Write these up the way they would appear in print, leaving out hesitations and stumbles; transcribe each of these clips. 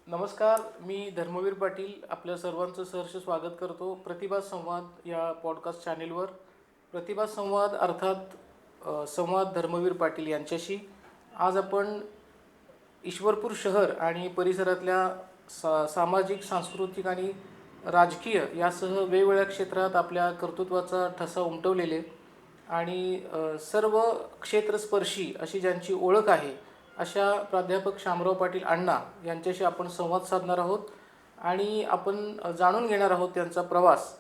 नमस्कार. मी धर्मवीर पाटील आपल्या सर्वांचं सहर्ष स्वागत करतो प्रतिभा संवाद या पॉडकास्ट चॅनेलवर. प्रतिभा संवाद अर्थात संवाद धर्मवीर पाटील यांच्याशी आज आपण ईश्वरपूर शहर आणि परिसरातल्या सामाजिक, सांस्कृतिक आणि राजकीय यासह वेगवेगळ्या क्षेत्रात आपल्या कर्तृत्वाचा ठसा उमटवलेले आणि सर्व क्षेत्रस्पर्शी अशी ज्यांची ओळख आहे अशा प्राध्यापक शामराव पाटील अण्णा यांच्याशी आपण संवाद साधणार आहोत आणि आपण जाणून घेणार आहोत त्यांचा प्रवास.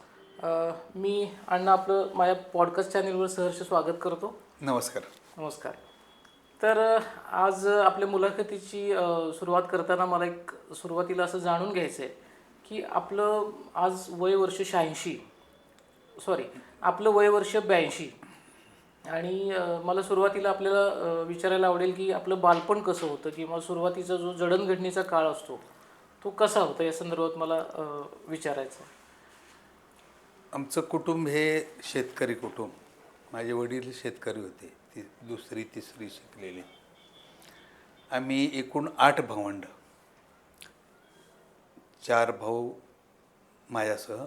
मी अण्णा आपलं माझ्या पॉडकास्ट चॅनेलवर सहर्ष स्वागत करतो. नमस्कार. नमस्कार. तर आज आपल्या मुलाखतीची सुरुवात करताना मला एक सुरुवातीला असं जाणून घ्यायचं आहे की आपलं आज वय वर्ष 86, सॉरी आपलं वय वर्ष 82 आणि मला सुरुवातीला आपल्याला विचारायला आवडेल की आपलं बालपण कसं होतं किंवा सुरुवातीचा जो जडणघडणीचा काळ असतो तो कसा होता या संदर्भात मला विचारायचं. आमचं कुटुंब हे शेतकरी कुटुंब. माझे वडील शेतकरी होते, दुसरी तिसरी शिकलेले. आम्ही एकूण 8 भावंड, 4 भाऊ माझ्यासह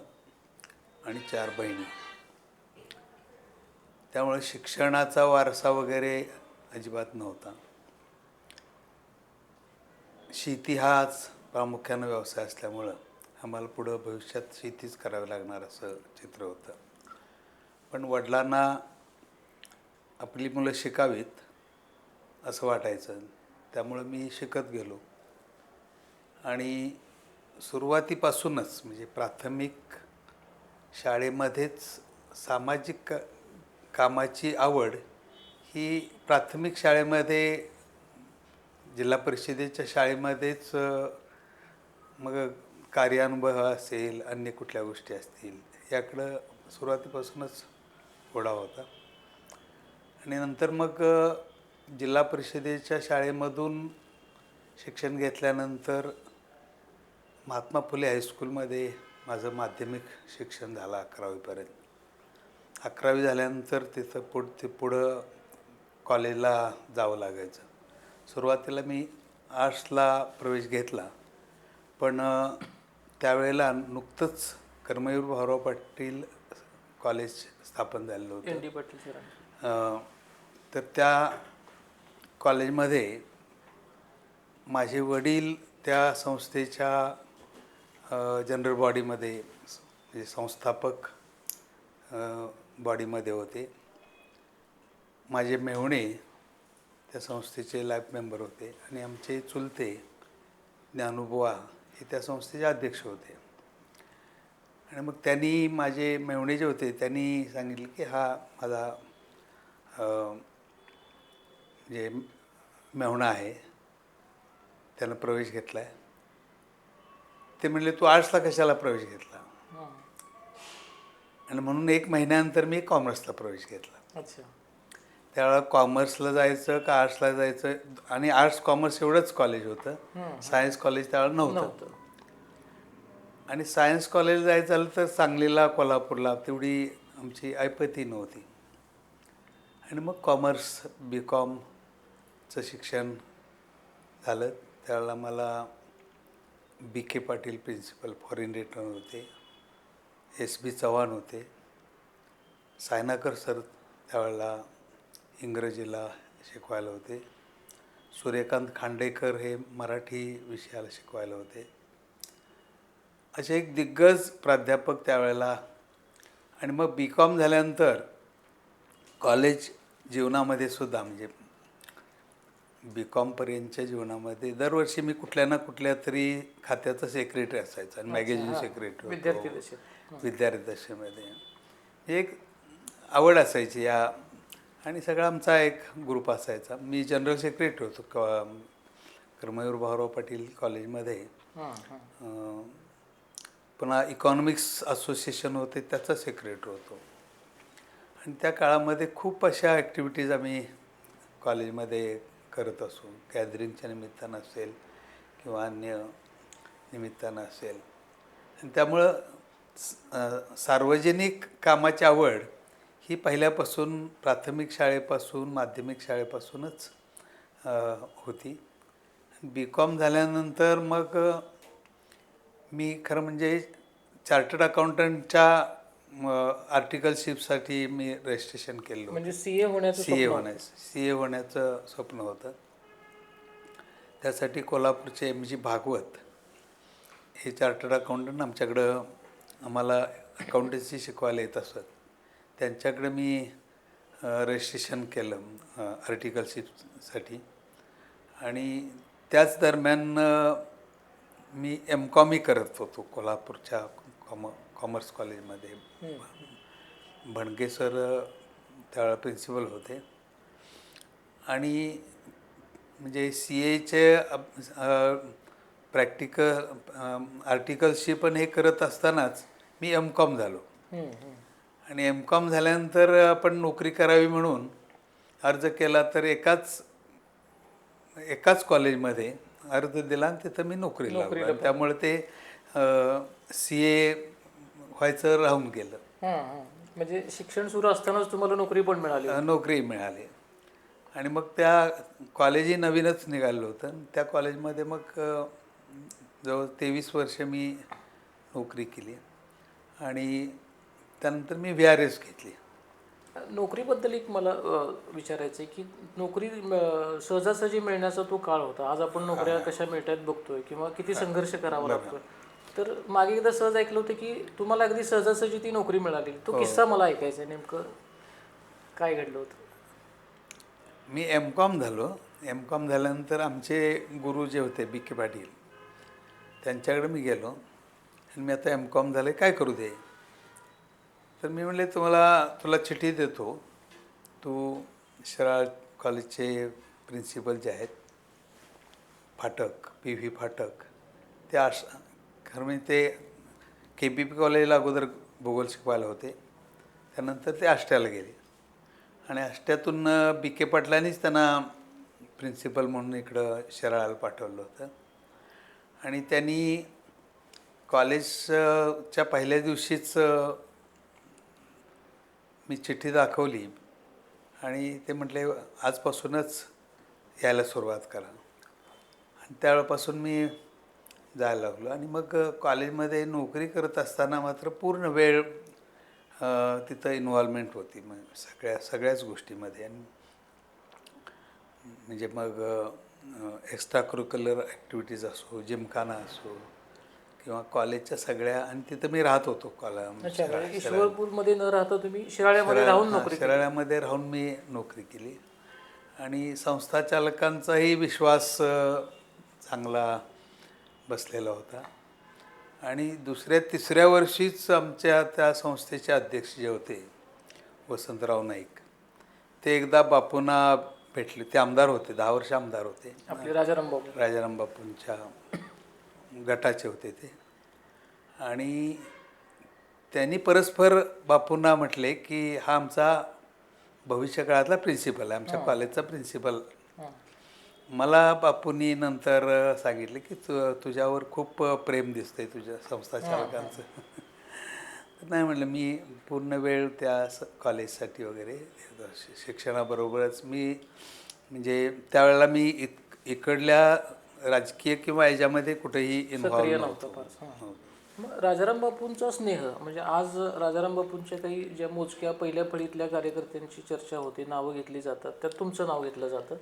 आणि 4 बहिणी. त्यामुळे शिक्षणाचा वारसा वगैरे अजिबात नव्हता. शेती हाच प्रामुख्यानं व्यवसाय असल्यामुळं आम्हाला पुढं भविष्यात शेतीच करावी लागणार असं चित्र होतं. पण वडिलांना आपली मुलं शिकावीत असं वाटायचं, त्यामुळं मी शिकत गेलो आणि सुरुवातीपासूनच म्हणजे प्राथमिक शाळेमध्येच सामाजिक कामाची आवड ही प्राथमिक शाळेमध्ये, जिल्हा परिषदेच्या शाळेमध्येच मग कार्यानुभव असेल, अन्य कुठल्या गोष्टी असतील याकडं सुरुवातीपासूनच ओढा होता. आणि नंतर मग जिल्हा परिषदेच्या शाळेमधून शिक्षण घेतल्यानंतर महात्मा फुले हायस्कूलमध्ये माझं माध्यमिक शिक्षण झालं 11वीपर्यंत. 11वी झाल्यानंतर पुढं कॉलेजला जावं लागायचं. सुरुवातीला मी आर्ट्सला प्रवेश घेतला, पण त्यावेळेला नुकतंच कर्मवीर भाऊराव पाटील कॉलेज स्थापन झालेलं होतं. ND Patil sir. तर त्या कॉलेजमध्ये माझे वडील त्या संस्थेच्या जनरल बॉडीमध्ये म्हणजे संस्थापक बॉडीमध्ये होते. माझे मेहुणे त्या संस्थेचे लाईफ मेंबर होते आणि आमचे चुलते ज्ञानोबुवा हे त्या संस्थेचे अध्यक्ष होते. आणि मग त्यांनी, माझे मेहुणे जे होते त्यांनी सांगितलं की हा माझा म्हणजे मेहुणा आहे, त्यानं प्रवेश घेतला आहे. ते म्हणले तू आर्ट्सला कशाला प्रवेश घेतला, आणि म्हणून 1 महिन्यानंतर मी कॉमर्सला प्रवेश घेतला. अच्छा. त्यावेळेला कॉमर्सला जायचं का आर्ट्सला जायचं, आणि आर्ट्स कॉमर्स एवढंच कॉलेज होतं, सायन्स कॉलेज त्यावेळेला नव्हतं. आणि सायन्स कॉलेज जायचं झालं तर सांगलीला, कोल्हापूरला, तेवढी आमची ऐपती नव्हती. आणि मग कॉमर्स BComचं शिक्षण झालं. त्यावेळेला मला BK Patil principal foreign return होते, SB चव्हाण होते, सायनाकर सर त्यावेळेला इंग्रजीला शिकवायला होते, सूर्यकांत खांडेकर हे मराठी विषयाला शिकवायला होते. असे एक दिग्गज प्राध्यापक त्यावेळेला. आणि मग BCom झाल्यानंतर कॉलेज जीवनामध्ये सुद्धा म्हणजे BComपर्यंतच्या जीवनामध्ये दरवर्षी मी कुठल्या ना कुठल्या तरी खात्याचा सेक्रेटरी असायचा आणि मॅगझिन सेक्रेटरी होतो विद्यार्थी दशेमध्ये. एक आवड असायची या, आणि सगळा आमचा एक ग्रुप असायचा. मी जनरल सेक्रेटरी होतो कर्मवीर भाऊराव पाटील कॉलेजमध्ये. पुन्हा इकॉनॉमिक्स असोसिएशन होते त्याचा सेक्रेटरी होतो. आणि त्या काळामध्ये खूप अशा ॲक्टिव्हिटीज आम्ही कॉलेजमध्ये करत असू, गॅदरिंगच्या निमित्तानं असेल किंवा अन्य निमित्तानं असेल. आणि त्यामुळं सार्वजनिक कामाची आवड ही पहिल्यापासून प्राथमिक शाळेपासून माध्यमिक शाळेपासूनच होती. B.Com झाल्यानंतर मग मी खरं म्हणजे चार्टर्ड अकाउंटंटच्या आर्टिकलशिपसाठी मी रजिस्ट्रेशन केलं म्हणजे होतं. CA होण्याचं स्वप्न होतं. सी ए होण्याचं स्वप्न होतं. त्यासाठी कोल्हापूरचे MG भागवत हे चार्टर्ड अकाउंटंट आमच्याकडं आम्हाला अकाउंटन्सी शिकवायला येत असत. त्यांच्याकडे मी रजिस्ट्रेशन केलं आर्टिकलशिपसाठी. आणि त्याच दरम्यान मी M.Com करत होतो कोल्हापूरच्या कॉमर्स कॉलेजमध्ये. भणगे सर त्यावेळेला प्रिन्सिपल होते. आणि म्हणजे CAचे प्रॅक्टिकल आर्टिकलशिप पण हे करत असतानाच मी M.Com झालो. आणि M.Com झाल्यानंतर आपण नोकरी करावी म्हणून अर्ज केला, तर एकाच कॉलेजमध्ये अर्ज दिला आणि तिथं मी नोकरीला लागलो. आणि त्यामुळे ते CA व्हायचं राहून गेलं. म्हणजे शिक्षण सुरू असतानाच तुम्हाला नोकरी पण मिळाली? नोकरी मिळाली. आणि मग त्या कॉलेजही नवीनच निघालं होतं. त्या कॉलेजमध्ये मग जवळ 23 वर्ष मी नोकरी केली. आणि त्यानंतर मी VRS घेतली. नोकरीबद्दल एक मला विचारायचं आहे की नोकरी सहजासहजी मिळण्याचा तो काळ होता. आज आपण नोकऱ्या कशा मिळतात बघतोय किंवा किती संघर्ष करावा लागतोय. तर मागे एकदा सहज ऐकलं होतं की तुम्हाला अगदी सहजासहजी ती नोकरी मिळाली. तो किस्सा मला ऐकायचा आहे. नेमकं काय घडलं होतं? मी M.Com झालो. M.Com झाल्यानंतर आमचे गुरु जे होते B.K. पाटील, त्यांच्याकडे मी गेलो आणि मी आता M.Com झाले, काय करू दे? तर मी म्हणले तुला चिठ्ठी देतो, तू शिराळ कॉलेजचे प्रिन्सिपल जे आहेत फाटक, PV फाटक, ते खरं म्हणजे ते KBP कॉलेजला अगोदर भूगोल शिकवायला होते. त्यानंतर ते आष्ट्याला गेले आणि आष्ट्यातून B.K. पाटलांनीच त्यांना प्रिन्सिपल म्हणून इकडं शिराळाला पाठवलं होतं. आणि त्यांनी कॉलेजच्या पहिल्या दिवशीच मी चिठ्ठी दाखवली आणि ते म्हटले आजपासूनच यायला सुरुवात करा. आणि त्यावेळेपासून मी जायला लागलो. आणि मग कॉलेजमध्ये नोकरी करत असताना मात्र पूर्ण वेळ तिथं इन्व्हॉल्वमेंट होती, मग सगळ्याच गोष्टीमध्ये. आणि म्हणजे मग एक्स्ट्रा करिक्युलर ॲक्टिव्हिटीज असो, जिमखाना असो किंवा कॉलेजच्या सगळ्या. आणि तिथं मी राहत होतो ईश्वरपूरमध्ये न राहता तुम्ही शिराळ्यामध्ये राहून नोकरी केली? शिराळ्यामध्ये राहून मी नोकरी केली. आणि संस्था चालकांचाही विश्वास चांगला बसलेला होता. आणि तिसऱ्या वर्षीच आमच्या त्या संस्थेचे अध्यक्ष जे होते वसंतराव नाईक, ते एकदा बापूंना भेटले. ते आमदार होते, 10 वर्ष आमदार होते. आपले राजाराम बापूंच्या गटाचे होते ते. आणि त्यांनी परस्पर बापूंना म्हटले की हा आमचा भविष्य काळातला प्रिन्सिपल आहे, आमच्या कॉलेजचा प्रिन्सिपल. मला बापूंनी नंतर सांगितले की तुझ्यावर खूप प्रेम दिसतंय तुझ्या संस्था चालकांचं. नाही म्हटलं, मी पूर्ण वेळ त्या कॉलेजसाठी वगैरे शिक्षणाबरोबरच मी म्हणजे त्यावेळेला मी इकडल्या राजकीय किंवा याच्यामध्ये कुठेही इन्व्हॉल्व नव्हतो. मग राजाराम बापूंचा स्नेह म्हणजे आज राजाराम बापूंच्या काही ज्या मोजक्या पहिल्या फळीतल्या कार्यकर्त्यांची चर्चा होते, नावं घेतली जातात, त्यात तुमचं नाव घेतलं जातं.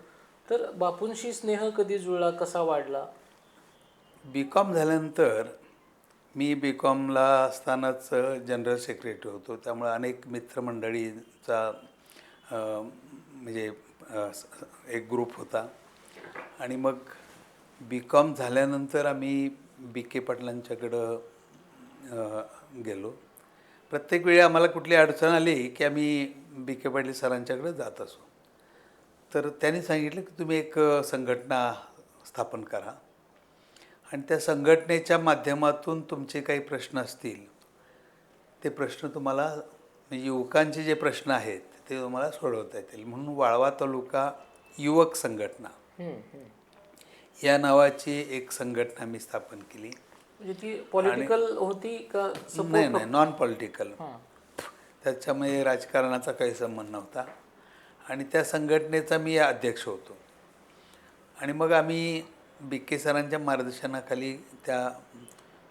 तर बापूंशी स्नेह कधी जुळला, कसा वाढला? B.Com झाल्यानंतर मी B.Comला असतानाच जनरल सेक्रेटरी होतो. त्यामुळे अनेक मित्रमंडळींचा म्हणजे एक ग्रुप होता. आणि मग B.Com झाल्यानंतर आम्ही B.K. पाटलांच्याकडं गेलो. प्रत्येक वेळी आम्हाला कुठली अडचण आली की आम्ही B.K. पाटील सरांच्याकडे जात असो. तर त्यांनी सांगितलं की तुम्ही एक संघटना स्थापन करा आणि त्या संघटनेच्या माध्यमातून तुमचे काही प्रश्न असतील, ते प्रश्न तुम्हाला म्हणजे युवकांचे जे प्रश्न आहेत ते तुम्हाला सोडवता येतील. म्हणून वाळवा तालुका युवक संघटना या नावाची एक संघटना मी स्थापन केली. म्हणजे ती पॉलिटिकल होती का? नाही, नॉन पॉलिटिकल. त्याच्यामध्ये राजकारणाचा काही संबंध नव्हता. आणि त्या संघटनेचा मी अध्यक्ष होतो. आणि मग आम्ही BK सरांच्या मार्गदर्शनाखाली त्या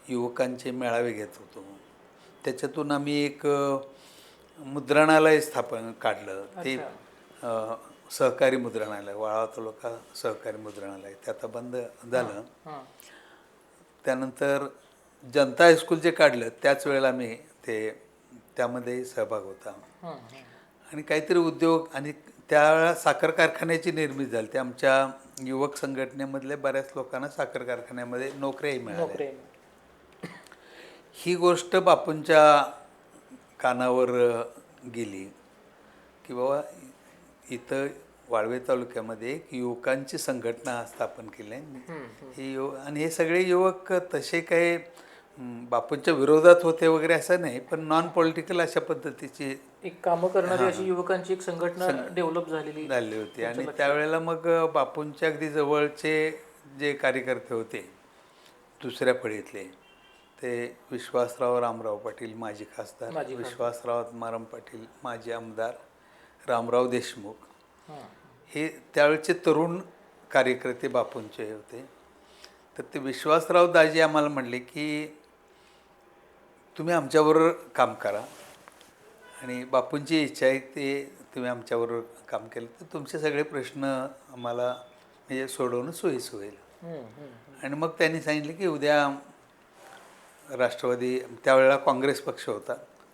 युवकांचे मेळावे घेत होतो. त्याच्यातून आम्ही एक मुद्रणालय काढलं. ते सहकारी मुद्रणालय, वाळवा तालुका सहकारी मुद्रणालय, ते आता बंद झालं. त्यानंतर जनता हायस्कूल जे काढलं त्याच वेळेला मी त्यामध्ये सहभाग होता. आणि काहीतरी उद्योग, आणि त्यावेळेला साखर कारखान्याची निर्मिती झाली. ते आमच्या युवक संघटनेमधल्या बऱ्याच लोकांना साखर कारखान्यामध्ये नोकऱ्याही मिळाल्या. ही गोष्ट बापूंच्या कानावर गेली की बाबा इथं वाळवे तालुक्यामध्ये एक युवकांची संघटना स्थापन केली आहे. आणि हे सगळे युवक तसे काही बापूंच्या विरोधात होते वगैरे असं नाही, पण नॉन पॉलिटिकल अशा पद्धतीची एक कामं करणारी अशी युवकांची एक संघटना डेव्हलप झाली होती. आणि त्यावेळेला मग बापूंच्या अगदी जवळचे जे कार्यकर्ते होते दुसऱ्या फळीतले, ते विश्वासराव रामराव पाटील माजी खासदार, विश्वासराव आत्माराम पाटील माजी आमदार, रामराव देशमुख, हे त्यावेळचे तरुण कार्यकर्ते बापूंचे होते. तर ते विश्वासराव दाजी आम्हाला म्हणले की तुम्ही आमच्याबरोबर काम करा, आणि बापूंची इच्छा आहे ते तुम्ही आमच्याबरोबर काम केलं तर तुमचे सगळे प्रश्न आम्हाला म्हणजे सोडवणं सोयीचं होईल. आणि मग त्यांनी सांगितले की उद्या राष्ट्रवादी, त्यावेळेला काँग्रेस पक्ष होता,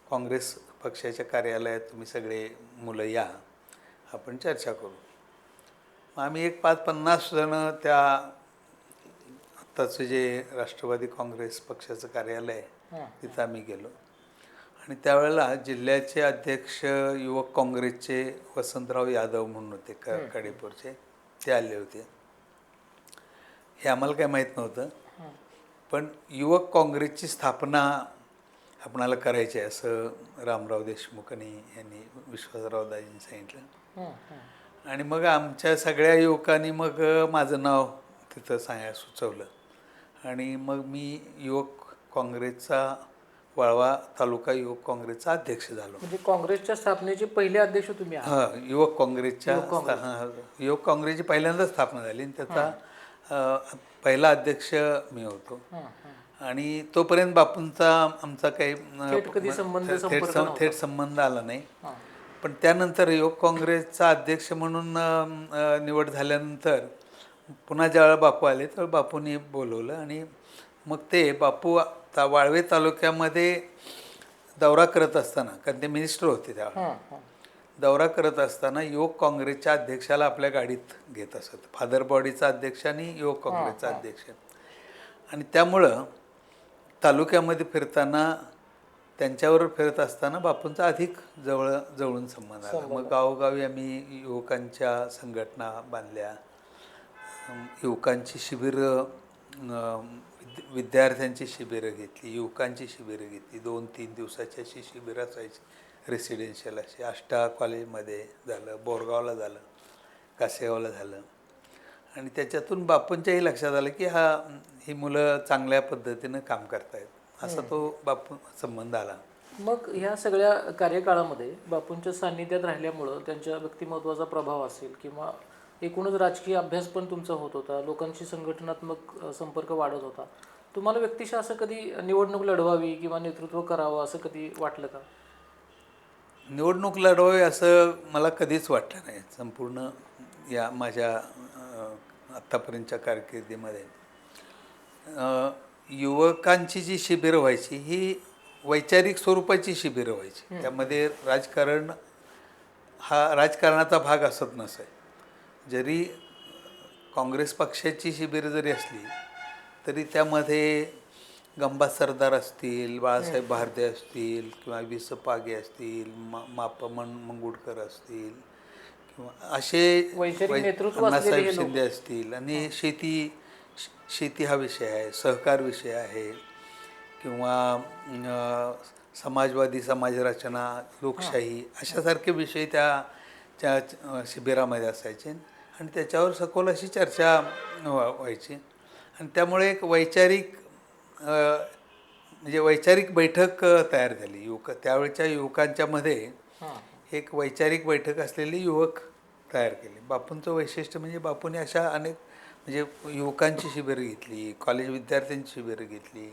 काँग्रेस पक्षाच्या कार्यालयात तुम्ही सगळे मुलं या, आपण चर्चा करू. मग आम्ही एक 50 जण त्या आत्ताचं जे राष्ट्रवादी काँग्रेस पक्षाचं कार्यालय आहे तिथं आम्ही गेलो. आणि त्यावेळेला जिल्ह्याचे अध्यक्ष युवक काँग्रेसचे वसंतराव यादव म्हणून होते कडेपूरचे, ते आले होते. हे आम्हाला काही माहीत नव्हतं, पण युवक काँग्रेसची स्थापना आपणाला करायची आहे असं रामराव देशमुखांनी यांनी विश्वासरावदाजींनी सांगितलं. आणि मग आमच्या सगळ्या युवकांनी मग माझं नाव तिथं सुचवलं. आणि मग मी युवक काँग्रेसचा, वाळवा तालुका युवक काँग्रेसचा अध्यक्ष झालो. म्हणजे काँग्रेसच्या स्थापनेचे पहिले अध्यक्ष तुम्ही? हां, युवक काँग्रेसच्या युवक काँग्रेसची पहिल्यांदा स्थापना झाली आणि त्याचा पहिला अध्यक्ष मी होतो. आणि तोपर्यंत बापूंचा आमचा काही थेट संबंध आला नाही. पण त्यानंतर युवक काँग्रेसचा अध्यक्ष म्हणून निवड झाल्यानंतर पुन्हा ज्यावेळेला बापू आले तर बापूंनी बोलवलं. आणि मग ते बापू वाळवे तालुक्यामध्ये दौरा करत असताना, कारण ते मिनिस्टर होते त्यावेळेला, दौरा करत असताना युवक काँग्रेसच्या अध्यक्षाला आपल्या गाडीत घेत असत. फादर बॉडीचा अध्यक्ष आणि युवक काँग्रेसचा अध्यक्ष. आणि त्यामुळं तालुक्यामध्ये फिरताना, त्यांच्यावर फिरत असताना बापूंचा अधिक जवळून संबंध आला. मग गावोगावी आम्ही युवकांच्या संघटना बांधल्या, युवकांची शिबिरं, विद्यार्थ्यांची शिबिरं घेतली, युवकांची शिबिरं घेतली. 2-3 दिवसाची अशी शिबिरं असायची रेसिडेन्शियल अशी. आष्टा कॉलेजमध्ये झालं, बोरगावला झालं, कासेगावला झालं. आणि त्याच्यातून बापूंच्याही लक्षात आलं की ही मुलं चांगल्या पद्धतीनं काम करतायत, असा तो बापू संबंध आला. मग ह्या सगळ्या कार्यकाळामध्ये बापूंच्या सान्निध्यात राहिल्यामुळं त्यांच्या व्यक्तिमत्वाचा प्रभाव असेल किंवा एकूणच राजकीय अभ्यास पण तुमचा होत होता, लोकांशी संघटनात्मक संपर्क वाढत होता. तुम्हाला व्यक्तिशः असं कधी निवडणूक लढवावी किंवा नेतृत्व करावं असं कधी वाटलं का? निवडणूक लढवावी असं मला कधीच वाटलं नाही. संपूर्ण या माझ्या आत्तापर्यंतच्या कारकिर्दीमध्ये युवकांची जी शिबिरं व्हायची ही वैचारिक स्वरूपाची शिबिरं व्हायची. त्यामध्ये राजकारणाचा भाग असत नसे. जरी काँग्रेस पक्षाची शिबिरं जरी असली तरी त्यामध्ये गंबा सरदार असतील, बाळासाहेब भारदे असतील, किंवा वि स पागे असतील, मंगुडकर असतील, किंवा असे अण्णासाहेब शिंदे असतील. आणि शेती हा विषय आहे, सहकार विषय आहे, किंवा समाजवादी समाजरचना, लोकशाही, अशासारखे विषय त्या शिबिरामध्ये असायचे. आणि त्याच्यावर सखोल अशी चर्चा व्हायची. आणि त्यामुळे एक वैचारिक बैठक तयार झाली. त्यावेळच्या युवकांच्या मध्ये एक वैचारिक बैठक असलेली युवक तयार केली. बापूंचं वैशिष्ट्य म्हणजे बापूंनी अशा अनेक म्हणजे युवकांची शिबिरं घेतली, कॉलेज विद्यार्थ्यांची शिबिरं घेतली,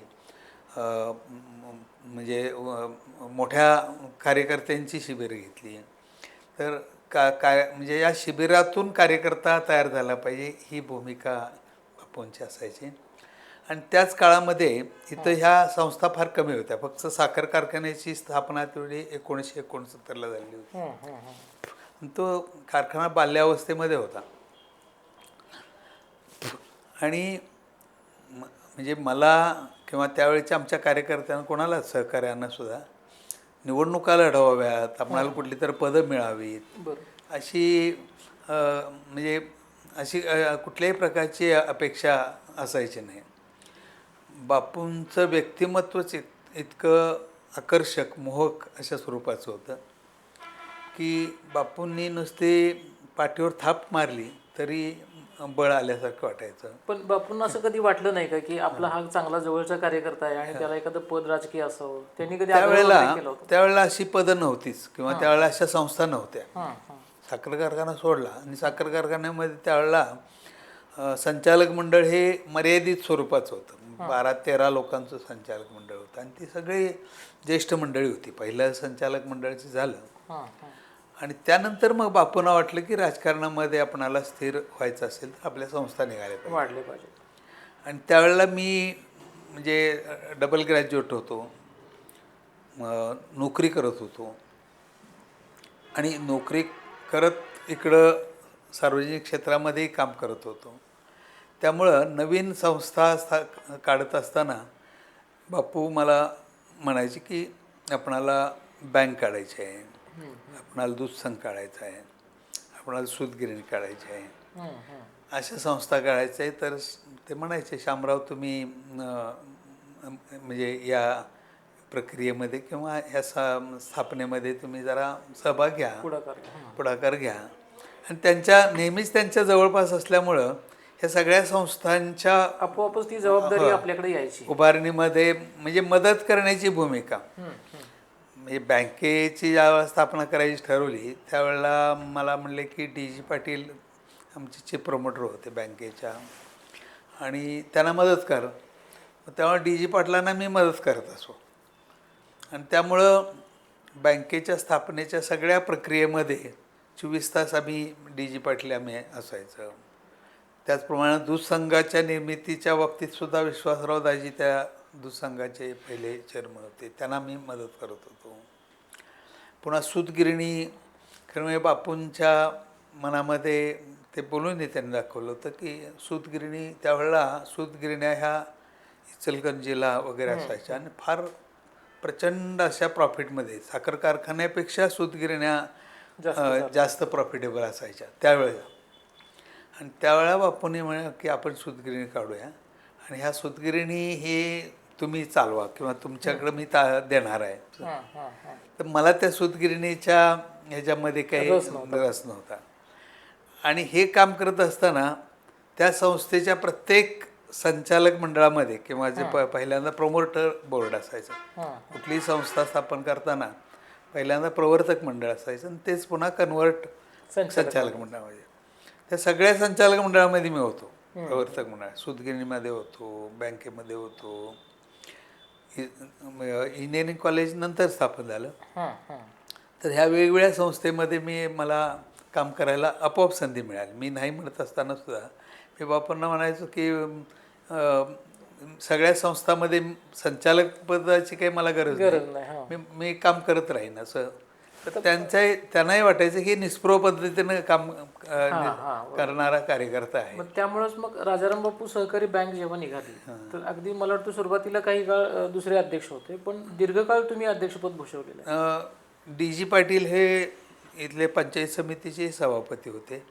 म्हणजे मोठ्या कार्यकर्त्यांची शिबिरं घेतली. तर काय म्हणजे या शिबिरातून कार्यकर्ता तयार झाला पाहिजे ही भूमिका बापूंची असायची. आणि त्याच काळामध्ये इथं ह्या संस्था फार कमी होत्या. फक्त साखर कारखान्याची स्थापना तेवढी 1969ला झालेली होती. तो कारखाना बाल्यावस्थेमध्ये होता. आणि म्हणजे मला किंवा त्यावेळेच्या आमच्या कार्यकर्त्यांना कोणालाच सहकार्यांना सुद्धा निवडणुका लढवाव्यात, आपणाला कुठली तर पदं मिळावीत अशी म्हणजे अशी कुठल्याही प्रकारची अपेक्षा असायची नाही. बापूंचं व्यक्तिमत्वच इतकं आकर्षक, मोहक अशा स्वरूपाचं होतं की बापूंनी नुसती पाठीवर थाप मारली तरी बळ आल्यासारखं वाटायचं. पण बापूंना असं कधी वाटलं नाही का की आपला हा चांगला जवळचा कार्यकर्ता आहे आणि त्याला एखादं पद राजकीय असावं? त्यांनी कधी त्यावेळेला अशी पदं नव्हतीच किंवा त्यावेळेला अशा संस्था नव्हत्या. साखर कारखाना सोडला आणि साखर कारखान्यामध्ये त्यावेळेला संचालक मंडळ हे मर्यादित स्वरूपाचं होतं. 12-13 लोकांचं संचालक मंडळ होतं आणि ती सगळी ज्येष्ठ मंडळी होती. पहिलं संचालक मंडळाचं झालं आणि त्यानंतर मग बापूंना वाटलं की राजकारणामध्ये आपणाला स्थिर व्हायचं असेल तर आपल्या संस्था निघाल्या वाढले पाहिजे. आणि त्यावेळेला मी म्हणजे डबल ग्रॅज्युएट होतो, नोकरी करत होतो आणि नोकरी करत इकडं सार्वजनिक क्षेत्रामध्येही काम करत होतो. त्यामुळं नवीन संस्था काढत असताना बापू मला म्हणायचे की आपणाला बँक काढायची आहे, आपणाला दूध संघ काढायचा आहे, आपणाला सूतगिरणी काढायची आहे, अशा संस्था काढायच्या आहे. तर ते म्हणायचे शामराव तुम्ही म्हणजे या प्रक्रियेमध्ये किंवा ह्या स्थापनेमध्ये तुम्ही जरा सहभाग घ्या, पुढाकार घ्या. आणि नेहमीच त्यांच्या जवळपास असल्यामुळं ह्या सगळ्या संस्थांच्या आपोआपच ती जबाबदारी आपल्याकडे यायची. उभारणीमध्ये म्हणजे मदत करण्याची भूमिका. म्हणजे बँकेची ज्यावेळेला स्थापना करायची ठरवली त्यावेळेला मला म्हणले की डी.जी. पाटील आमचे चीफ प्रमोटर होते बँकेच्या आणि त्यांना मदत कर. तेव्हा डी.जी. पाटलांना मी मदत करत असो आणि त्यामुळं बँकेच्या स्थापनेच्या सगळ्या प्रक्रियेमध्ये 24 तास आम्ही डी.जी. पाटील आम्ही असायचं. त्याचप्रमाणे दूध संघाच्या निर्मितीच्या बाबतीतसुद्धा विश्वासराव दाजी त्या दूध संघाचे पहिले चेअरमन होते, त्यांना मी मदत करत होतो. पुन्हा सूतगिरणी खरं म्हणजे बापूंच्या मनामध्ये ते बोलूनही त्यांनी दाखवलं होतं की सूतगिरणी त्यावेळेला सूतगिरण्या ह्या इचलकरंजीला वगैरे असायच्या आणि फार प्रचंड अशा प्रॉफिटमध्ये साखर कारखान्यापेक्षा सूतगिरण्या जास्त प्रॉफिटेबल असायच्या त्यावेळेला. आणि त्यावेळेला बापूंनी म्हणाले की आपण सूतगिरणी काढूया आणि ह्या सूतगिरणी हे तुम्ही चालवा किंवा तुमच्याकडं मी देणार आहे. तर मला त्या सूतगिरणीच्या ह्याच्यामध्ये काही रस नव्हता. आणि हे काम करत असताना त्या संस्थेच्या प्रत्येक संचालक मंडळामध्ये किंवा जे पहिल्यांदा प्रमोटर बोर्ड असायचं, कुठलीही संस्था स्थापन करताना पहिल्यांदा प्रवर्तक मंडळ असायचं आणि तेच पुन्हा कन्वर्ट संचालक मंडळामध्ये. त्या सगळ्या संचालक मंडळामध्ये मी होतो. प्रवर्तक मंडळ सूतगिरणीमध्ये होतो, बँकेमध्ये होतो, इंजिनिअरिंग कॉलेज नंतर स्थापन झालं. तर ह्या वेगवेगळ्या संस्थेमध्ये मला काम करायला आपोआप संधी मिळाली. मी नाही म्हणत असताना सुद्धा मी बापूंना म्हणायचो की सगळ्या संस्थांमध्ये संचालक पदाची काही मला गरज नाही, मी काम करत राहीन असं. तर त्यांनाही वाटायचं की निष्प्रभ पद्धतीनं काम करणारा कार्यकर्ता आहे. त्यामुळेच मग राजाराम बापू सहकारी बँक जेव्हा निघाली तर अगदी मला वाटतं सुरुवातीला काही काळ दुसरे अध्यक्ष होते, पण दीर्घकाळ तुम्ही अध्यक्षपद भूषवलेलं. डी.जी. पाटील हे इथले पंचायत समितीचे सभापती होते,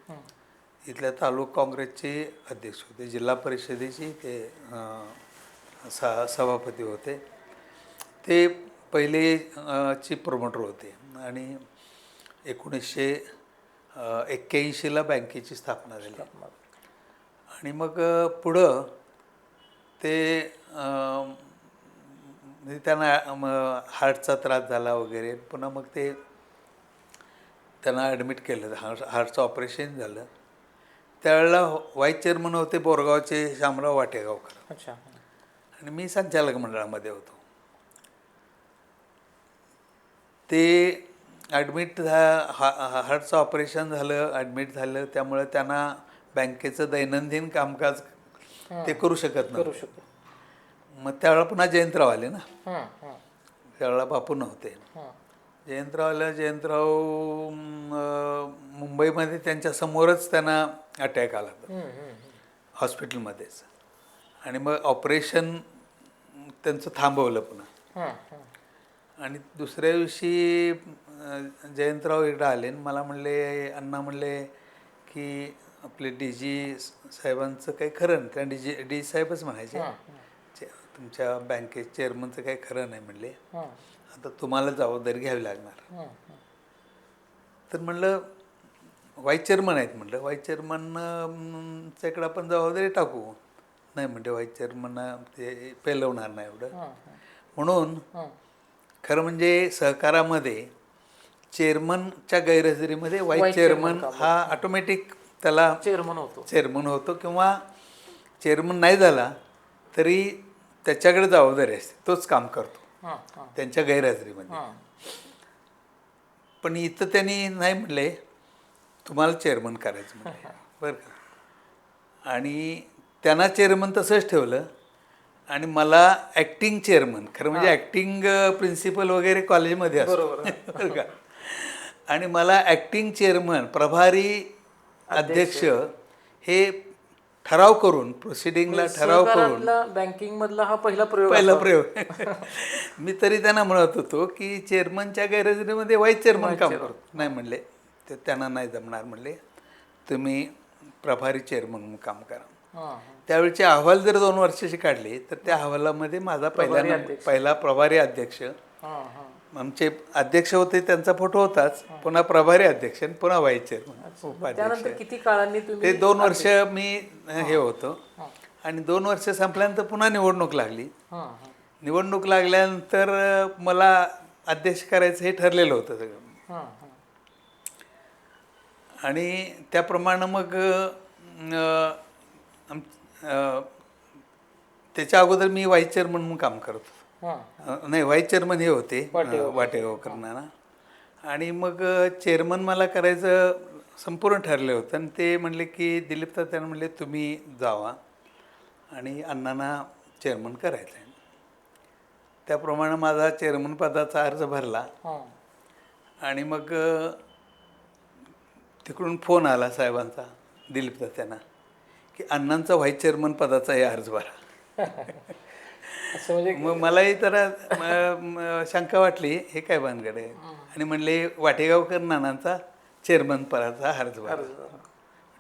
इथल्या तालुका काँग्रेसचे अध्यक्ष होते, जिल्हा परिषदेचे ते सभापती होते. ते पहिले चीफ प्रमोटर होते आणि 1981ला बँकेची स्थापना झाली. आणि मग पुढं ते त्यांना हार्टचा त्रास झाला वगैरे, पुन्हा मग त्यांना ॲडमिट केलं, हार्टचं ऑपरेशन झालं त्यावेळेला व्हाईस चेअरमन होते बोरगावचे शामराव वाटेगावकर अच्छा. आणि मी संचालक मंडळामध्ये होतो. ते ॲडमिट हार्टचं ऑपरेशन झालं, ॲडमिट झालं, त्यामुळे त्यांना बँकेचं दैनंदिन कामकाज ते करू शकत करू नव्हते. शकतो. मग त्यावेळेला पुन्हा जयंतराव आले ना, हां हां त्यावेळेला बापू नव्हते. हां जयंतराव मुंबईमध्ये त्यांच्या समोरच त्यांना अटॅक आला हॉस्पिटलमध्येच, आणि मग ऑपरेशन त्यांचं थांबवलं पुन्हा. हां हां आणि दुसऱ्या दिवशी जयंतराव इकडं आले आणि मला म्हणले, अण्णा म्हणले की आपले डी जी साहेबांचं काही खरं नाही, कारण डी साहेबच म्हणायचे, तुमच्या बँकेत चेअरमनचं काही खरं नाही म्हणले, आता तुम्हाला जबाबदारी घ्यावी लागणार. तर म्हणलं व्हाईस चेअरमन आहेत, म्हणलं व्हाईस चेअरमनच्या इकडं आपण जबाबदारी टाकू. नाही म्हणजे व्हाईस चेअरमन ते पेलवणार नाही एवढं. म्हणून खरं म्हणजे सहकारामध्ये चेअरमनच्या गैरहजेरीमध्ये व्हाईस चेअरमन हा ऑटोमॅटिक त्याला चेअरमन होतो, किंवा चेअरमन नाही झाला तरी त्याच्याकडे जबाबदारी असते, तोच काम करतो त्यांच्या गैरहजेरीमध्ये. पण इथं त्यांनी नाही म्हणले तुम्हाला चेअरमन करायचं म्हणजे, बरं का. आणि त्यांना चेअरमन तसंच ठेवलं आणि मला ॲक्टिंग चेअरमन, खरं म्हणजे ॲक्टिंग प्रिन्सिपल वगैरे कॉलेजमध्ये असतो, बरं का. आणि मला ॲक्टिंग चेअरमन, प्रभारी अध्यक्ष हे ठराव करून, प्रोसिडिंगला ठराव करून, बँकिंग मधला हा पहिला प्रयोग. मी तरी त्यांना म्हणत होतो की चेअरमनच्या गैरहजेरीमध्ये व्हाईस चेअरमन काम करतो. नाही म्हणले, ते त्यांना नाही जमणार म्हणले, तुम्ही प्रभारी चेअरमन म्हणून काम करा. त्यावेळचे अहवाल जर 2 वर्षाचे काढले तर त्या अहवालामध्ये माझा पहिला प्रभारी अध्यक्ष, आमचे अध्यक्ष होते त्यांचा फोटो होताच, पुन्हा प्रभारी अध्यक्ष आणि पुन्हा व्हाईस चेअरमन उपाध्यक्ष. किती काळांनी ते 2 वर्ष मी हे होतो. आणि 2 वर्ष संपल्यानंतर पुन्हा निवडणूक लागली. निवडणूक लागल्यानंतर मला अध्यक्ष करायचं हे ठरलेलं होतं सगळं. आणि त्याप्रमाणे मग त्याच्या अगोदर मी व्हाईस चेअरमन म्हणून काम करत होतो. नाही, व्हाईस चेअरमन हे होते वाटेगावकरांना. आणि मग चेअरमन मला करायचं संपूर्ण ठरलं होतं. आणि ते म्हणले की दिलीप तर त्यांना म्हणले तुम्ही जावा आणि अण्णांना चेअरमन करायचं आहे. त्याप्रमाणे माझा चेअरमन पदाचा अर्ज भरला. आणि मग तिकडून फोन आला साहेबांचा, दिलीप तर त्यांना, की अण्णांचा व्हाईस चेअरमन पदाचा हे अर्ज भरा. मग मलाही तर शंका वाटली, हे काय भानगड आहे. आणि म्हणले वाटेगावकर नानांचा चेअरमन पदाचा अर्ज भरा.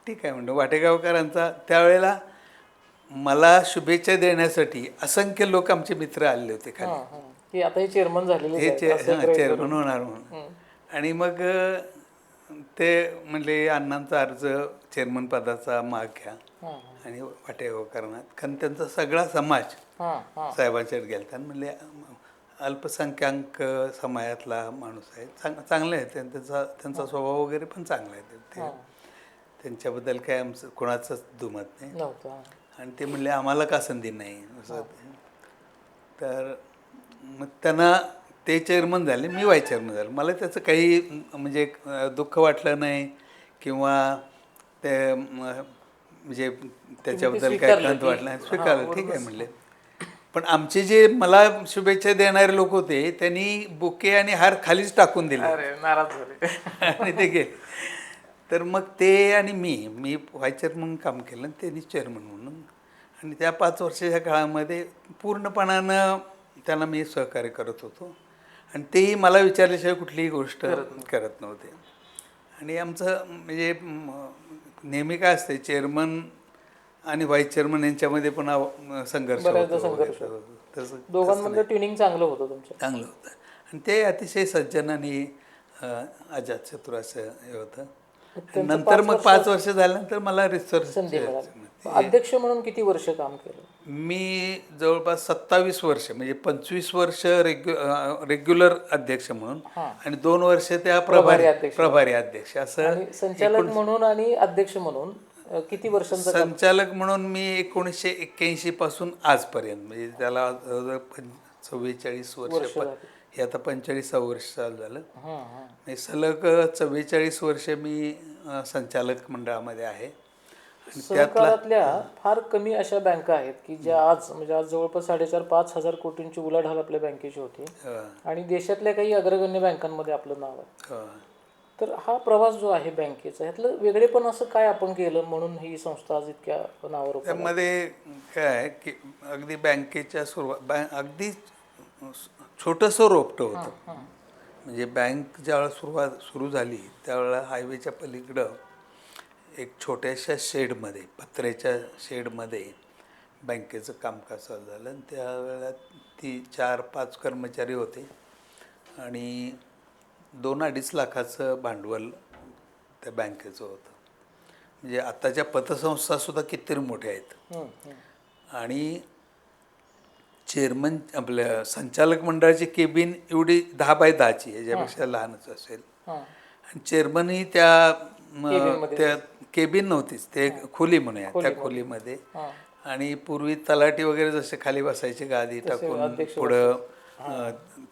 ठीक आहे म्हणलं. वाटेगावकरांचा त्यावेळेला मला शुभेच्छा देण्यासाठी असंख्य लोक आमचे मित्र आलेले होते खाली, की आता हे चेअरमन झालेले, हे चेअरमन होणार म्हणून. आणि मग ते म्हणले अण्णांचा अर्ज चेअरमन पदाचा माग घ्या आणि वाटेगावकरांना, कारण त्यांचा सगळा समाज साहेबांच्यात गेला. आणि म्हणले अल्पसंख्याक समाजातला माणूस आहे, चांगले आहे त्यांचा स्वभाव वगैरे पण चांगला आहे, ते त्यांच्याबद्दल काय आमचं कोणाचंच दुमत नाही. आणि ते म्हणले आम्हाला का संधी नाही असं. तर मग त्यांना ते चेअरमन झाले, मी व्हाईस चेअरमन झालो. मला त्याचं काही म्हणजे दुःख वाटलं नाही किंवा ते म्हणजे त्याच्याबद्दल काही खंत वाटलं नाही, स्वीकारलं. ठीक आहे म्हणले. पण आमचे जे मला शुभेच्छा देणारे लोक होते त्यांनी बुके आणि हार खालीच टाकून दिले, नाराज झाले आणि ते गेले. तर मग ते आणि मी व्हाईस चेअरमन म्हणून काम केलं आणि त्यांनी चेअरमन म्हणून. आणि त्या 5 वर्षाच्या काळामध्ये पूर्णपणानं त्यांना मी सहकार्य करत होतो. आणि तेही मला विचारल्याशिवाय कुठलीही गोष्ट करत नव्हते. आणि आमचं म्हणजे नेहमी काय असते, चेअरमन आणि व्हाईस चेअरमन यांच्यामध्ये पुन्हा संघर्ष होतो. तसं दोघांमध्ये ट्युनिंग चांगलं होतं तुमचं, चांगलं होतं. आणि ते अतिशय सज्जन आणि अजातशत्रू असं हे होतं. नंतर मग 5 वर्ष झाल्यानंतर मला रिसर्च अध्यक्ष म्हणून किती वर्ष काम केलं? मी जवळपास 27 वर्ष, म्हणजे 25 वर्ष रेग्युलर अध्यक्ष म्हणून आणि 2 वर्ष त्या प्रभारी अध्यक्ष असं. संचालक म्हणून आणि अध्यक्ष म्हणून किती वर्षांचा संचालक म्हणून मी 1981 पासून आजपर्यंत, म्हणजे त्याला 44 वर्ष वर्ष झाली? हे आता 45 वर्ष चालू झालं. हां हां. म्हणजे सलग 44 वर्ष मी संचालक मंडळामध्ये आहे. आणि त्यातला सहकारातल्या फार कमी अशा बँका आहेत की ज्या आज म्हणजे आज जवळपास 4,500-5,000 कोटींची उलाढाल आपल्या बँकेची होती आणि देशातल्या काही अग्रगण्य बँकांमध्ये आपलं नाव आहे. तर हा प्रवास जो आहे बँकेचा, ह्यातलं वेगळेपण असं काय आपण केलं म्हणून ही संस्था आज इतक्या नावावर त्यामध्ये काय आहे की अगदी बँकेच्या अगदी छोटंसं रोपटं होतं. म्हणजे बँक ज्यावेळेला सुरू झाली त्यावेळेला हायवेच्या पलीकडं एक छोट्याशा शेडमध्ये, पत्र्याच्या शेडमध्ये बँकेचं कामकाज चालू झालं. आणि त्यावेळेला 4-5 कर्मचारी होते आणि 2-2.5 लाखाचं भांडवल त्या बँकेचं होतं. म्हणजे आत्ताच्या पतसंस्थासुद्धा कितीतरी मोठ्या आहेत. आणि चेअरमन आपल्या संचालक मंडळाची केबिन एवढी 10 बाय 10ची, याच्यापेक्षा लहानच असेल. आणि चेअरमनही त्या केबिन नव्हतीच, ते खोली म्हणूया, त्या खोलीमध्ये. आणि पूर्वी तलाठी वगैरे जसे खाली बसायचे गादी टाकून, पुढं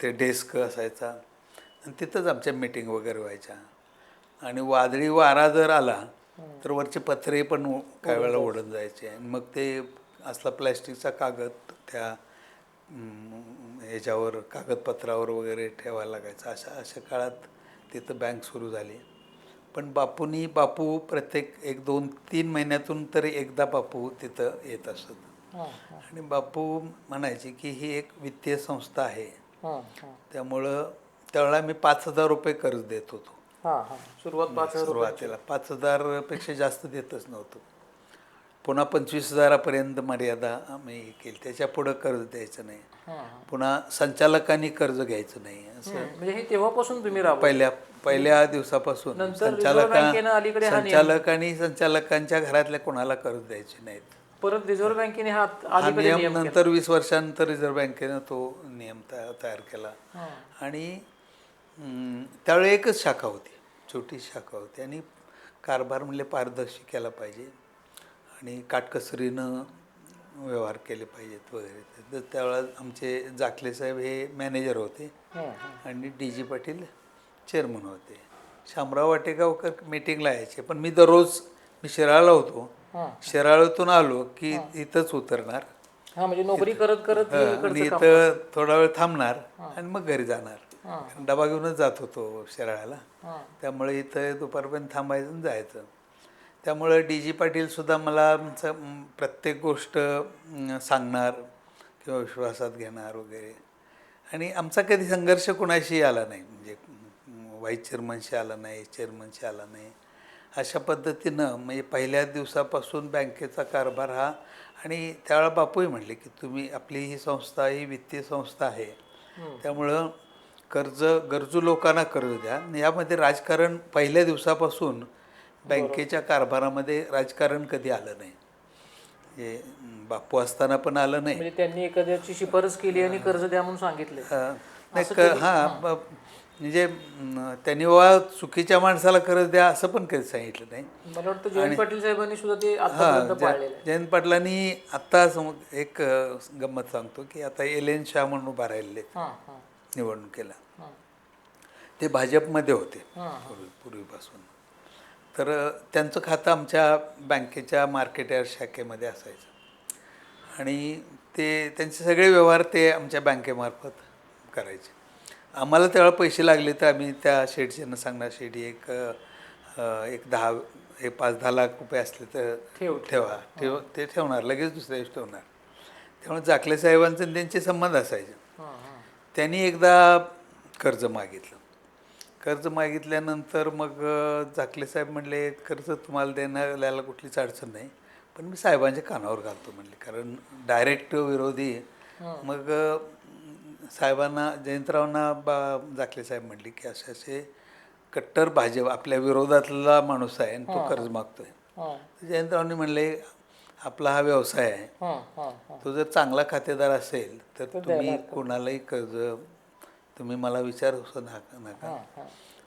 ते डेस्क असायचा आणि तिथंच आमच्या मीटिंग वगैरे व्हायच्या. आणि वादळी वारा जर आला तर वरचे पत्रे पण काही वेळेला ओढून जायचे. आणि मग ते असला प्लॅस्टिकचा कागद त्या ह्याच्यावर कागदपत्रावर वगैरे ठेवायला लागायचं. अशा काळात तिथं बँक सुरू झाली. पण बापू प्रत्येक 1-2-3 महिन्यातून तरी एकदा बापू तिथं येत असत. आणि बापू म्हणायचे की ही एक वित्तीय संस्था आहे, त्यामुळं त्यावेळेला मी 5,000 रुपये कर्ज देत होतो. सुरुवातीला 5,000 पेक्षा जास्त देतच नव्हतो. पुन्हा 25,000पर्यंत मर्यादा आम्ही केली. त्याच्या पुढं कर्ज द्यायचं नाही. पुन्हा संचालकांनी कर्ज घ्यायचं नाही असं. म्हणजे हे तेव्हापासून तुम्ही पहिल्या दिवसापासून संचालक आणि संचालकांच्या घरातल्या कोणाला कर्ज द्यायचे नाहीत. परत रिझर्व्ह बँकेने हा नियम नंतर 20 वर्षानंतर रिझर्व्ह बँकेनं तो नियम तयार केला. आणि त्यावेळी एकच शाखा होती, छोटी शाखा होती. आणि कारभार म्हणजे पारदर्शी केला पाहिजे आणि काटकसरीनं व्यवहार केले पाहिजेत वगैरे. तर त्यावेळेला आमचे जाखले साहेब हे मॅनेजर होते आणि DG पाटील चेअरमन होते. शामराव वाटेगावकर मीटिंगला यायचे, पण मी दररोज शिराळाला होतो. शिराळातून आलो की इथंच उतरणार, म्हणजे नोकरी करत करत आणि इथं थोडा वेळ थांबणार आणि मग घरी जाणार. डबा घेऊनच जात होतो शिराळ्याला, त्यामुळे इथं दुपारपर्यंत थांबायचं आणि जायचं. त्यामुळं DG पाटीलसुद्धा मला प्रत्येक गोष्ट सांगणार किंवा विश्वासात घेणार वगैरे. आणि आमचा कधी संघर्ष कोणाशी आला नाही, म्हणजे व्हाईस चेअरमनशी आला नाही, चेअरमनशी आला नाही. अशा पद्धतीनं म्हणजे पहिल्या दिवसापासून बँकेचा कारभार हा. आणि त्यावेळेला बापूही म्हणले की तुम्ही, आपली ही संस्था ही वित्तीय संस्था आहे, त्यामुळं गरजू लोकांना कर्ज द्या. यामध्ये राजकारण पहिल्या दिवसापासून बँकेच्या कारभारामध्ये राजकारण कधी आलं नाही. हे बापू असताना पण आलं नाही. म्हणजे त्यांनी एखाद्याची शिफारस केली आणि कर्ज द्या म्हणून सांगितले म्हणजे त्यांनी वा चुकीच्या माणसाला कर्ज द्या असं पण कधी सांगितलं नाही. मला वाटतं जयंत पाटील साहेबांनी सुद्धा ते जयंत पाटलांनी आत्ता एक गंमत सांगतो की आता एल शाह म्हणून उभा राहिले निवडणुकीला. ते भाजपमध्ये होते पूर्वीपासून. तर त्यांचं खातं आमच्या बँकेच्या मार्केट यार्ड शाखेमध्ये असायचं आणि त्यांचे सगळे व्यवहार ते आमच्या बँकेमार्फत करायचे. आम्हाला त्यावेळेला पैसे लागले तर आम्ही त्या शेठजींना सांगणार, शेठी एक 5-10 लाख रुपये असले तर ते ठेवणार, लगेच दुसऱ्या दिवशी ठेवणार. त्यामुळे जाखले साहेबांचं त्यांचे संबंध असायचे. त्यांनी एकदा कर्ज मागितल्यानंतर मग जाखले साहेब म्हणले कर्ज तुम्हाला द्यायला कुठलीच अडचण नाही, पण मी साहेबांच्या कानावर घालतो म्हणले, कारण डायरेक्ट विरोधी. मग साहेबांना, जयंतरावांना जाखले साहेब म्हणले की असे कट्टर भाजप आपल्या विरोधातला माणूस आहे आणि तो कर्ज मागतोय. जयंतरावांनी म्हणले आपला हा व्यवसाय आहे, तो जर चांगला खातेदार असेल तर तुम्ही कोणालाही कर्ज तुम्ही मला विचारू नका.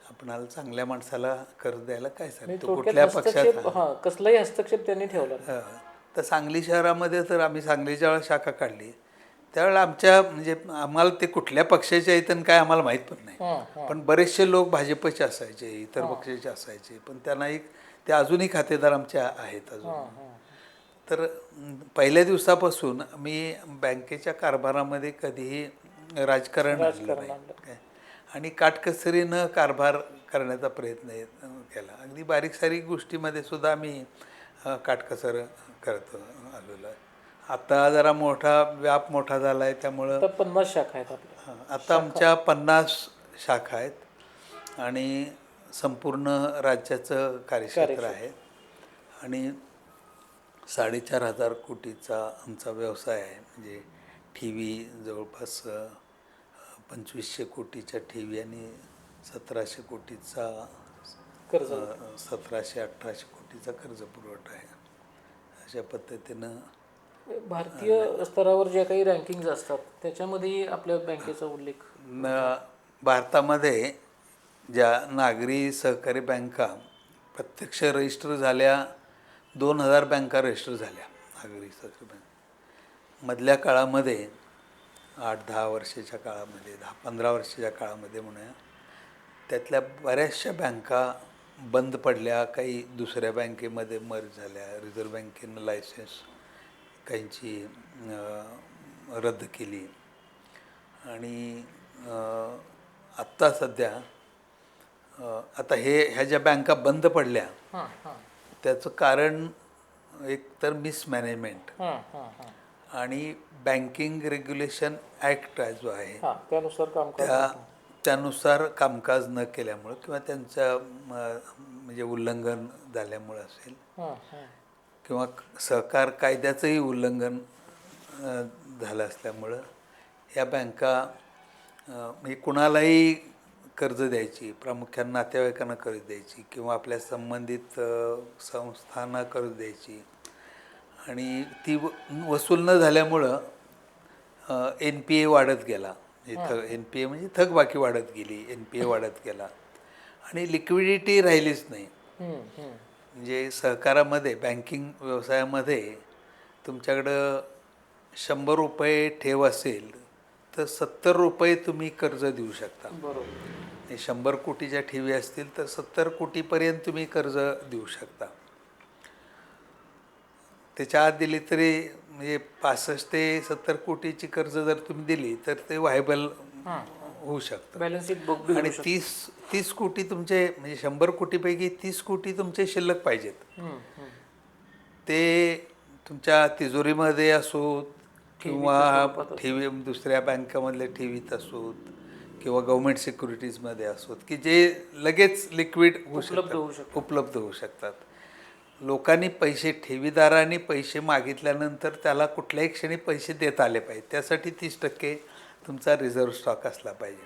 आपणाला चांगल्या माणसाला कर्ज द्यायला काय सर म्हणजे तो थोडक्यात कुठल्या पक्षात हस्तक्षेप कसलाही हस्तक्षेप त्यांनी ठेवला नाही. तर सांगली शहरामध्ये तर आम्ही सांगलीच्या वेळेला शाखा काढली त्यावेळेला आमच्या म्हणजे आम्हाला ते कुठल्या पक्षाचे आहेत आणि काय आम्हाला माहीत पण नाही. हां, हां. पण बरेचसे लोक भाजपचे असायचे, इतर पक्षाचे असायचे, पण त्यांना एक ते अजूनही खातेदार आमच्या आहेत अजून. हां, हां. तर पहिल्या दिवसापासून मी बँकेच्या कारभारामध्ये कधीही राजकारण आणलं नाही काय आणि काटकसरीनं कारभार करण्याचा प्रयत्न केला. अगदी बारीक सारीक गोष्टीमध्ये सुद्धा आम्ही काटकसर करतो आलेलो आहे. आता जरा व्याप मोठा झाला आहे त्यामुळं आता 50 शाखा आहेत आपल्या. आता आमच्या 50 शाखा आहेत आणि संपूर्ण राज्याचं कार्यक्षेत्र आहे आणि 4,500 कोटीचा आमचा व्यवसाय आहे. म्हणजे ठेवी जवळपास 2,500 कोटीच्या ठेवी आणि 1,700 कोटीचा कर्ज 1,700-1,800 कोटीचा कर्ज पुरवठा आहे. अशा पद्धतीनं भारतीय स्तरावर ज्या काही रँकिंग्ज असतात त्याच्यामध्येही आपल्या बँकेचा उल्लेख भारतामध्ये ज्या नागरी सहकारी बँका प्रत्यक्ष रजिस्टर झाल्या 2,000 बँका रजिस्टर झाल्या नागरी सहकारी बँक मधल्या काळामध्ये 8-10 वर्षाच्या काळामध्ये 10-15 वर्षाच्या काळामध्ये म्हणूया त्यातल्या बऱ्याचशा बँका बंद पडल्या, काही दुसऱ्या बँकेमध्ये मर्ज झाल्या, रिझर्व्ह बँकेनं लायसन्स काहींची रद्द केली आणि आत्ता सध्या आता ह्या ज्या बँका बंद पडल्या त्याचं कारण एक तर मिसमॅनेजमेंट आणि बँकिंग रेग्युलेशन ॲक्ट जो आहे त्यानुसार कामकाज न केल्यामुळं किंवा त्यांचं म्हणजे उल्लंघन झाल्यामुळं असेल किंवा सहकार कायद्याचंही उल्लंघन झालं असल्यामुळं या बँका म्हणजे कुणालाही कर्ज द्यायची, प्रामुख्याने नातेवाईकांना कर्ज द्यायची किंवा आपल्या संबंधित संस्थांना कर्ज द्यायची आणि ती वसूल न झाल्यामुळं NPA वाढत गेला. NPA म्हणजे थकबाकी वाढत गेली, NPA वाढत गेला आणि लिक्विडिटी राहिलीच नाही. म्हणजे सहकारामध्ये बँकिंग व्यवसायामध्ये तुमच्याकडं 100 रुपये ठेव असेल तर 70 रुपये तुम्ही कर्ज देऊ शकता. बरोबर. 100 कोटीच्या ठेवी असतील तर 70 कोटीपर्यंत तुम्ही कर्ज देऊ शकता. त्याच्या आत दिली तरी म्हणजे 65 ते 70 कोटीची कर्ज जर तुम्ही दिली तर ते व्हायबल होऊ शकतं. आणि 30 कोटी तुमचे म्हणजे 100 कोटीपैकी 30 कोटी तुमचे शिल्लक पाहिजेत. ते तुमच्या तिजोरीमध्ये असोत किंवा ठेवी दुसऱ्या बँकामधल्या ठेवीत असोत किंवा गव्हर्मेंट सिक्युरिटीजमध्ये असोत की जे लगेच लिक्विड उपलब्ध होऊ शकतात. लोकांनी पैसे ठेवीदारांनी पैसे मागितल्यानंतर त्याला कुठल्याही क्षणी पैसे देता आले पाहिजेत. त्यासाठी 30% तुमचा रिझर्व्ह स्टॉक असला पाहिजे.